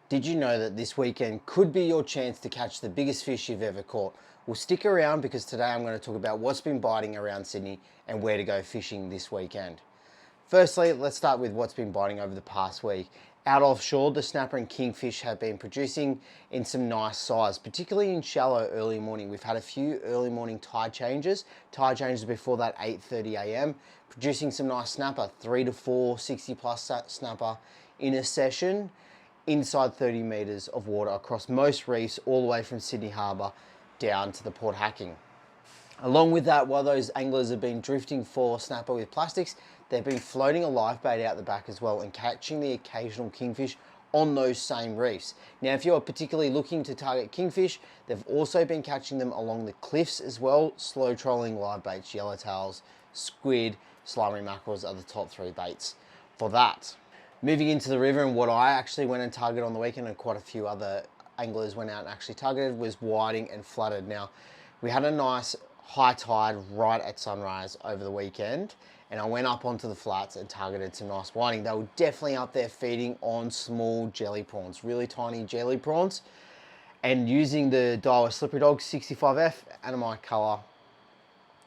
Did you know that this weekend could be your chance to catch the biggest fish you've ever caught? Well, stick around because today I'm going to talk about what's been biting around Sydney and where to go fishing this weekend. Firstly, let's start with what's been biting over the past week. Out offshore, the snapper and kingfish have been producing in some nice size, particularly in shallow early morning. We've had a few early morning tide changes before that 8:30 a.m., producing some nice snapper, 3 to 4, 60 plus snapper in a session inside 30 metres of water across most reefs all the way from Sydney Harbour down to the Port Hacking. Along with that, while those anglers have been drifting for snapper with plastics, they've been floating a live bait out the back as well and catching the occasional kingfish on those same reefs. Now, if you're particularly looking to target kingfish, they've also been catching them along the cliffs as well, slow trolling live baits, yellowtails, squid, slimy mackerels are the top 3 baits for that. Moving into the river, and what I actually went and targeted on the weekend, and quite a few other anglers went out and actually targeted, was whiting and flooded. Now, we had a nice high tide right at sunrise over the weekend, and I went up onto the flats and targeted some nice whiting. They were definitely up there feeding on small jelly prawns, really tiny jelly prawns, and using the Daiwa Slippery Dog 65F, Anamite colour,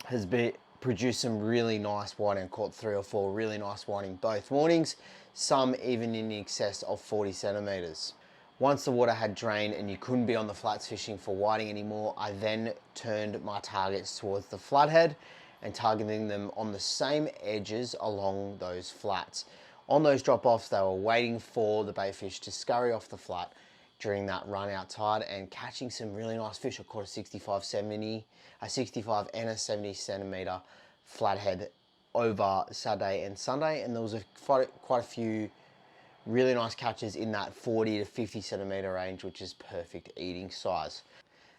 has been produced some really nice whiting. Caught 3 or 4 really nice whiting both mornings, some even in excess of 40 centimetres. Once the water had drained and you couldn't be on the flats fishing for whiting anymore, I then turned my targets towards the flathead and targeting them on the same edges along those flats. On those drop-offs, they were waiting for the baitfish to scurry off the flat during that run out tide and catching some really nice fish. I caught a 65 and a 70 centimetre flathead over Saturday and Sunday, and there was quite a few really nice catches in that 40 to 50 centimetre range, which is perfect eating size.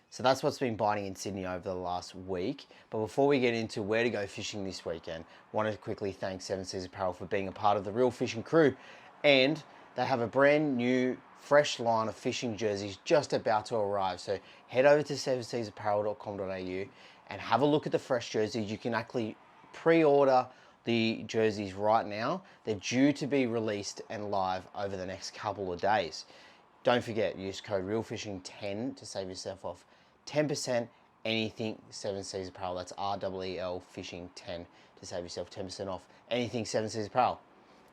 So that's what's been biting in Sydney over the last week. But before we get into where to go fishing this weekend, I wanted to quickly thank Seven Seas Apparel for being a part of the Real Fishing crew. And they have a brand new fresh line of fishing jerseys just about to arrive. So head over to sevenseasapparel.com.au and have a look at the fresh jerseys. You can actually pre-order the jerseys right now. They're due to be released and live over the next couple of days. Don't forget, use code REALFISHING10 to save yourself off 10% anything Seven Seas Apparel. That's REEL Fishing 10 to save yourself 10% off anything Seven Seas Apparel.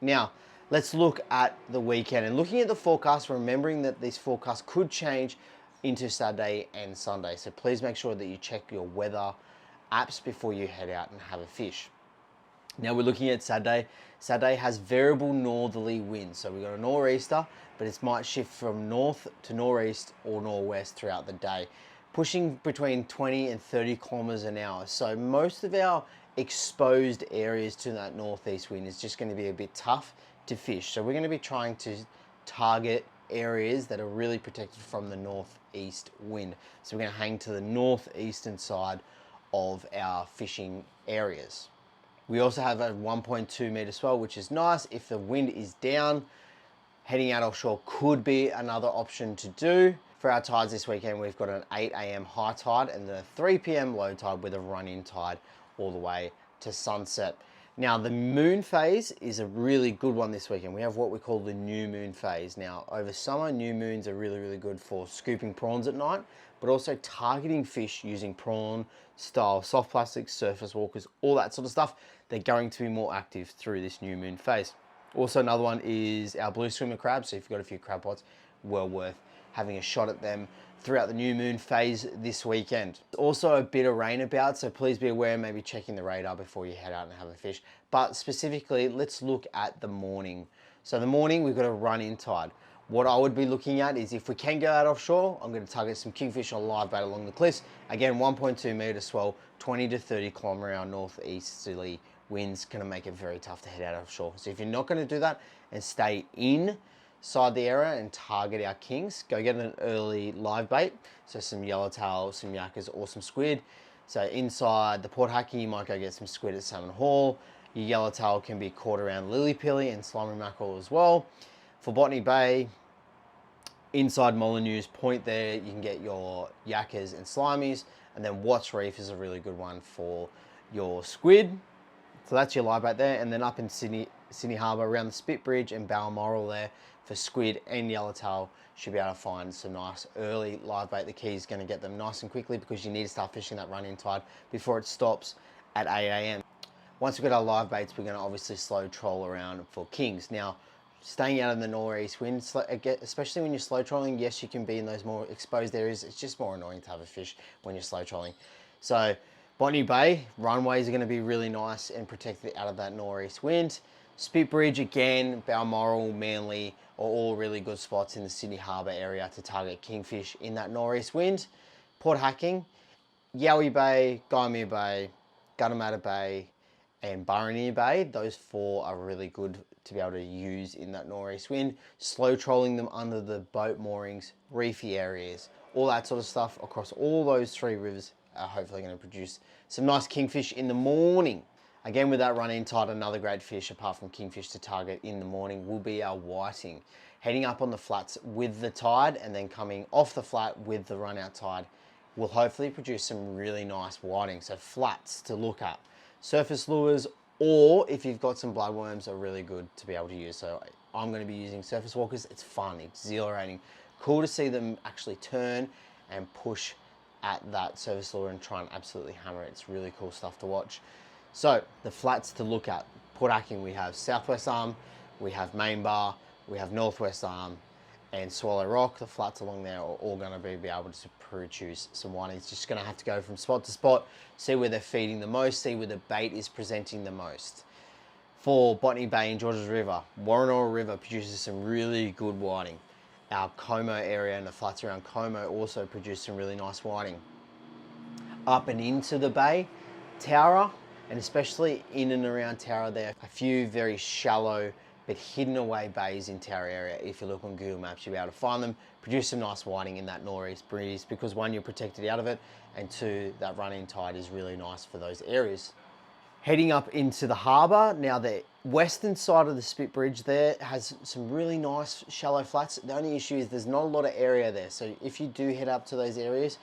Now, let's look at the weekend. And looking at the forecast, remembering that this forecast could change into Saturday and Sunday. So please make sure that you check your weather apps before you head out and have a fish. Now we're looking at Saturday. Saturday has variable northerly winds. So we've got a nor'easter, but it might shift from north to nor'east or nor'west throughout the day, pushing between 20 and 30 kilometers an hour. So most of our exposed areas to that northeast wind is just going to be a bit tough to fish. So we're going to be trying to target areas that are really protected from the northeast wind. So we're going to hang to the northeastern side of our fishing areas. We also have a 1.2 metre swell, which is nice. If the wind is down, heading out offshore could be another option to do. For our tides this weekend, we've got an 8 a.m. high tide and a 3 p.m. low tide with a run-in tide all the way to sunset. Now, the moon phase is a really good one this weekend. We have what we call the new moon phase. Now, over summer, new moons are really, really good for scooping prawns at night, but also targeting fish using prawn-style soft plastics, surface walkers, all that sort of stuff. They're going to be more active through this new moon phase. Also, another one is our blue swimmer crabs. So if you've got a few crab pots, well worth having a shot at them throughout the new moon phase this weekend. Also a bit of rain about, so please be aware, maybe checking the radar before you head out and have a fish. But specifically, let's look at the morning. So the morning, we've got a run-in tide. What I would be looking at is if we can go out offshore, I'm going to target some kingfish on live bait along the cliffs. Again, 1.2 metre swell, 20 to 30 kilometre hour northeasterly winds, going to make it very tough to head out offshore. So if you're not going to do that and stay inside the area and target our kings, go get an early live bait. So some yellowtail, some yakkers, or some squid. So inside the Port Hacking, you might go get some squid at Salmon Hall. Your yellowtail can be caught around Lily Pilly and slimy mackerel as well. For Botany Bay, inside Molyneux's Point there, you can get your yakkers and slimies. And then Watts Reef is a really good one for your squid. So that's your live bait there. And then up in Sydney Harbour, around the Spit Bridge and Balmoral there, for squid and yellowtail, should be able to find some nice early live bait. The key is going to get them nice and quickly because you need to start fishing that run-in tide before it stops at 8 a.m. Once we've got our live baits, we're going to obviously slow troll around for kings. Now, staying out of the northeast wind, especially when you're slow trolling, yes, you can be in those more exposed areas. It's just more annoying to have a fish when you're slow trolling. So Botany Bay, runways are going to be really nice and protected out of that northeast wind. Spitbridge, again, Balmoral, Manly are all really good spots in the Sydney Harbour area to target kingfish in that northeast wind. Port Hacking, Yowie Bay, Gymea Bay, Gunnamatta Bay, and Burraneer Bay. Those four are really good to be able to use in that northeast wind. Slow trolling them under the boat moorings, reefy areas, all that sort of stuff across all those three rivers are hopefully going to produce some nice kingfish in the morning. Again, with that run-in tide, another great fish apart from kingfish to target in the morning will be our whiting. Heading up on the flats with the tide and then coming off the flat with the run-out tide will hopefully produce some really nice whiting. So flats to look at. Surface lures, or if you've got some bloodworms, are really good to be able to use. So I'm going to be using surface walkers. It's fun, exhilarating, cool to see them actually turn and push at that surface lure and try and absolutely hammer it. It's really cool stuff to watch. So the flats to look at: Port Hacking, we have Southwest Arm, we have Main Bar, we have Northwest Arm, and Swallow Rock. The flats along there are all going to be able to produce some whiting. It's just going to have to go from spot to spot, see where they're feeding the most, see where the bait is presenting the most. For Botany Bay and Georges River, Warrenora River produces some really good whiting. Our Como area and the flats around Como also produce some really nice whiting. Up and into the bay, Towra, and especially in and around Towra, there are a few very shallow but hidden away bays in Towra area. If you look on Google Maps, you'll be able to find them, produce some nice whiting in that northeast breeze because one, you're protected out of it, and two, that run-in tide is really nice for those areas. Heading up into the harbour, now the western side of the Spitbridge there has some really nice shallow flats. The only issue is there's not a lot of area there. So if you do head up to those areas,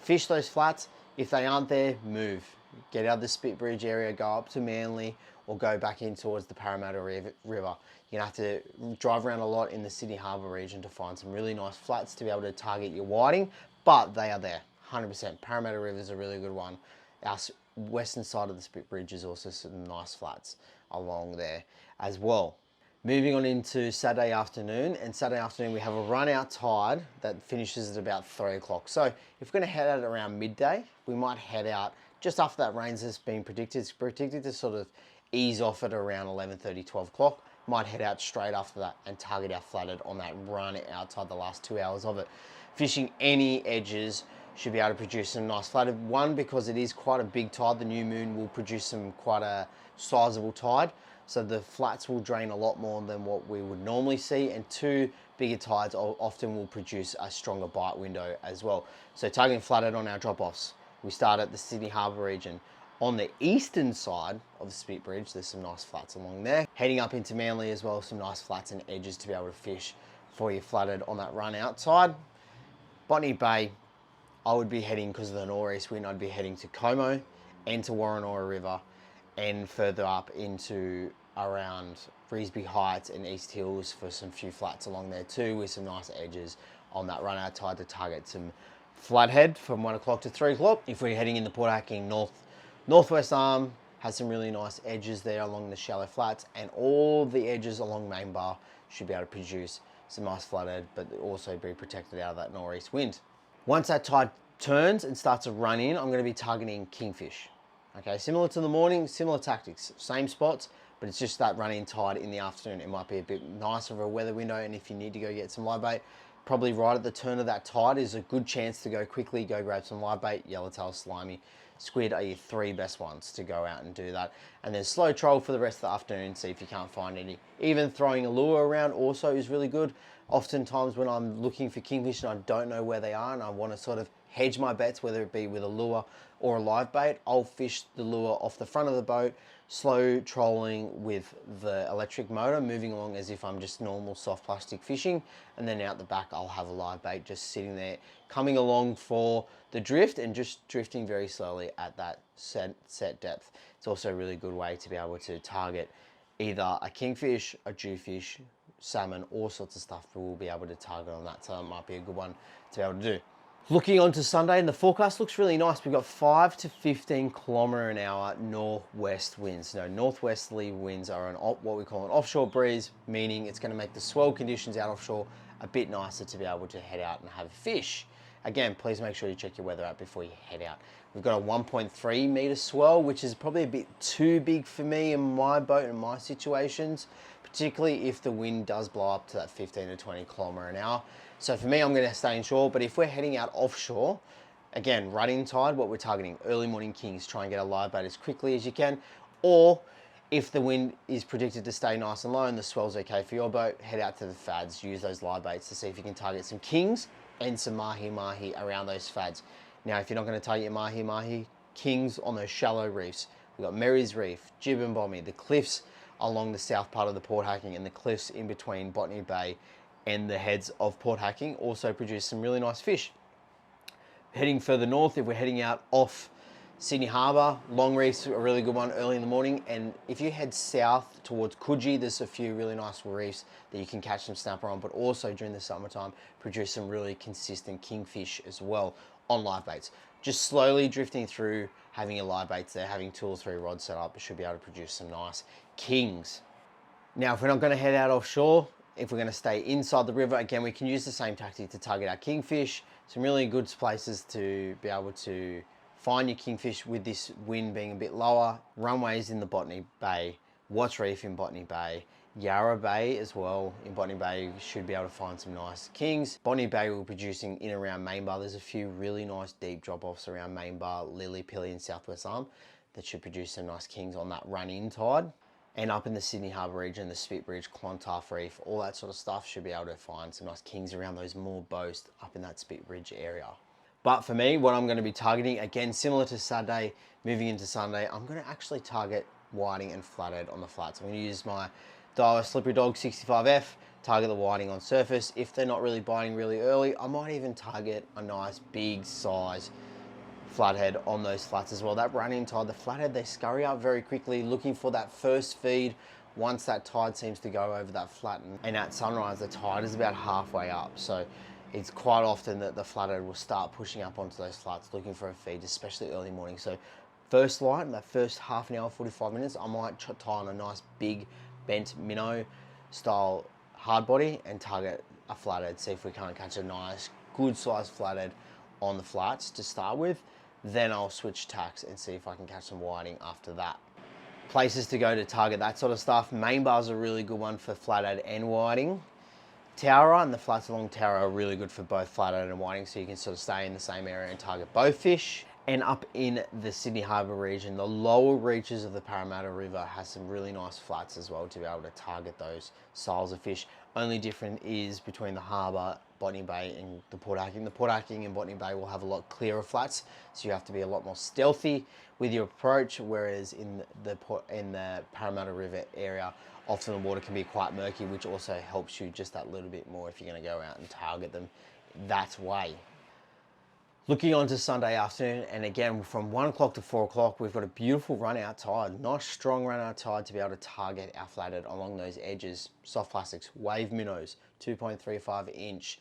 fish those flats. If they aren't there, move. Get out of the Spitbridge area, go up to Manly, or go back in towards the Parramatta River. You're gonna have to drive around a lot in the Sydney Harbour region to find some really nice flats to be able to target your whiting, but they are there, 100%. Parramatta River is a really good one. Our western side of the Spitbridge is also some nice flats along there as well. Moving on into Saturday afternoon, and Saturday afternoon we have a run out tide that finishes at about 3 o'clock. So if we're gonna head out around midday, we might head out just after that rain has been predicted. It's predicted to sort of ease off at around 11:30, 12 o'clock. Might head out straight after that and target our flathead on that run outside the last 2 hours of it. Fishing any edges should be able to produce some nice flathead. One, because it is quite a big tide. The new moon will produce quite a sizable tide. So the flats will drain a lot more than what we would normally see. And two, bigger tides often will produce a stronger bite window as well. So targeting flathead on our drop-offs. We start at the Sydney Harbour region. On the eastern side of the Spitbridge, there's some nice flats along there. Heading up into Manly as well, some nice flats and edges to be able to fish for your flathead on that run outside. Botany Bay, I would be heading, because of the northeast wind, I'd be heading to Como and to Warrenora River and further up into around Reesby Heights and East Hills for some few flats along there too, with some nice edges on that run out tide to target some flathead from 1 o'clock to 3 o'clock. If we're heading into Port Hacking, Northwest Arm has some really nice edges there along the shallow flats, and all the edges along Main Bar should be able to produce some nice flathead, but also be protected out of that northeast wind. Once that tide turns and starts to run in, I'm going to be targeting kingfish. Okay, similar to the morning, similar tactics, same spots, but it's just that run-in tide in the afternoon. It might be a bit nicer of a weather window, and if you need to go get some live bait, probably right at the turn of that tide is a good chance to go quickly, go grab some live bait. Yellowtail, slimy, squid are your three best ones to go out and do that. And then slow troll for the rest of the afternoon, see if you can't find any. Even throwing a lure around also is really good. Oftentimes when I'm looking for kingfish and I don't know where they are and I want to sort of hedge my bets, whether it be with a lure or a live bait, I'll fish the lure off the front of the boat, slow trolling with the electric motor, moving along as if I'm just normal soft plastic fishing, and then out the back I'll have a live bait just sitting there, coming along for the drift and just drifting very slowly at that set depth. It's also a really good way to be able to target either a kingfish, a jewfish, salmon, all sorts of stuff we'll be able to target on that. So it might be a good one to be able to do. Looking on to Sunday, and the forecast looks really nice. We've got 5 to 15 kilometre an hour northwest winds. Now, northwesterly winds are what we call an offshore breeze, meaning it's going to make the swell conditions out offshore a bit nicer to be able to head out and have a fish. Again, please make sure you check your weather app before you head out. We've got a 1.3 metre swell, which is probably a bit too big for me in my boat and my situations, particularly if the wind does blow up to that 15 to 20 kilometre an hour. So for me, I'm going to stay inshore, but if we're heading out offshore, again, running tide, what we're targeting, early morning kings, try and get a live bait as quickly as you can, or if the wind is predicted to stay nice and low and the swell's okay for your boat, head out to the fads, use those live baits to see if you can target some kings and some mahi-mahi around those fads. Now, if you're not going to target your mahi-mahi, kings on those shallow reefs, we've got Mary's Reef, Jib and Bommy, the cliffs along the south part of the Port Hacking and the cliffs in between Botany Bay and the heads of Port Hacking also produce some really nice fish. Heading further north, if we're heading out off Sydney Harbour, Long Reef's a really good one early in the morning. And if you head south towards Coogee, there's a few really nice reefs that you can catch some snapper on, but also during the summertime, produce some really consistent kingfish as well on live baits. Just slowly drifting through, having your live baits there, having 2 or 3 rods set up, should be able to produce some nice kings. Now, if we're not going to head out offshore, if we're going to stay inside the river, again, we can use the same tactic to target our kingfish. Some really good places to be able to find your kingfish with this wind being a bit lower. Runways in the Botany Bay, Watts Reef in Botany Bay, Yarra Bay as well. In Botany Bay, you should be able to find some nice kings. Botany Bay will be producing in and around Main Bar. There's a few really nice deep drop-offs around Main Bar, Lily Pilly and Southwest Arm that should produce some nice kings on that run-in tide. And up in the Sydney Harbour region, the Spitbridge, Clontarf Reef, all that sort of stuff, should be able to find some nice kings around those Moore Boast up in that Spitbridge area. But for me, what I'm going to be targeting, again, similar to Saturday, moving into Sunday, I'm going to actually target whiting and flathead on the flats. I'm going to use my Daiwa Slippery Dog 65F, target the whiting on surface. If they're not really biting really early, I might even target a nice big size flathead on those flats as well. That run-in tide, the flathead, they scurry up very quickly looking for that first feed once that tide seems to go over that flat. And at sunrise, the tide is about halfway up. So it's quite often that the flathead will start pushing up onto those flats looking for a feed, especially early morning. So first light, that first half an hour, 45 minutes, I might tie on a nice big bent minnow style hard body and target a flathead, see if we can't catch a nice good sized flathead on the flats to start with. Then I'll switch tacks and see if I can catch some whiting after that. Places to go to target that sort of stuff. Main Bar's a really good one for flathead and whiting. Towra and the flats along Towra are really good for both flathead and whiting, so you can sort of stay in the same area and target both fish. And up in the Sydney Harbour region, the lower reaches of the Parramatta River has some really nice flats as well to be able to target those styles of fish. Only different is between the harbour, Botany Bay and the Port Hacking. The Port Hacking and Botany Bay will have a lot clearer flats, so you have to be a lot more stealthy with your approach, whereas in the Parramatta River area, often the water can be quite murky, which also helps you just that little bit more if you're going to go out and target them that way. Looking on to Sunday afternoon, and again, from 1 o'clock to 4 o'clock, we've got a beautiful run out tide, nice strong run out tide to be able to target our flathead along those edges. Soft plastics, wave minnows, 2.35 inch,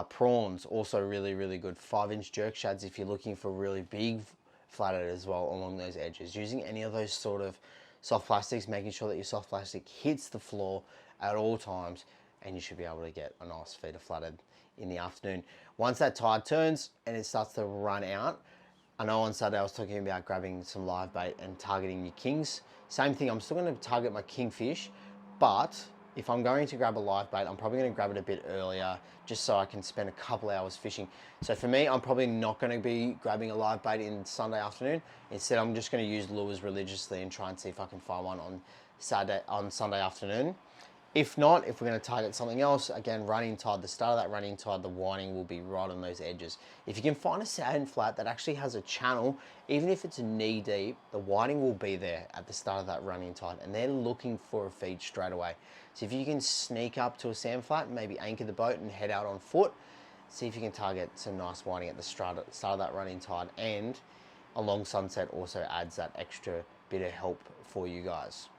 prawns, also really, really good. 5-inch jerk shads if you're looking for really big flathead as well along those edges. Using any of those sort of soft plastics, making sure that your soft plastic hits the floor at all times, and you should be able to get a nice feed of flathead in the afternoon. Once that tide turns and it starts to run out, I know on Saturday I was talking about grabbing some live bait and targeting your kings. Same thing, I'm still going to target my kingfish, but if I'm going to grab a live bait, I'm probably going to grab it a bit earlier just so I can spend a couple hours fishing. So for me, I'm probably not going to be grabbing a live bait in Sunday afternoon. Instead, I'm just going to use lures religiously and try and see if I can find one on Sunday afternoon. If not, if we're going to target something else, again, running tide, the start of that running tide, the whiting will be right on those edges. If you can find a sand flat that actually has a channel, even if it's knee deep, the whiting will be there at the start of that running tide, and they're looking for a feed straight away. So if you can sneak up to a sand flat, maybe anchor the boat and head out on foot, see if you can target some nice whiting at the start of that running tide, and along sunset also adds that extra bit of help for you guys.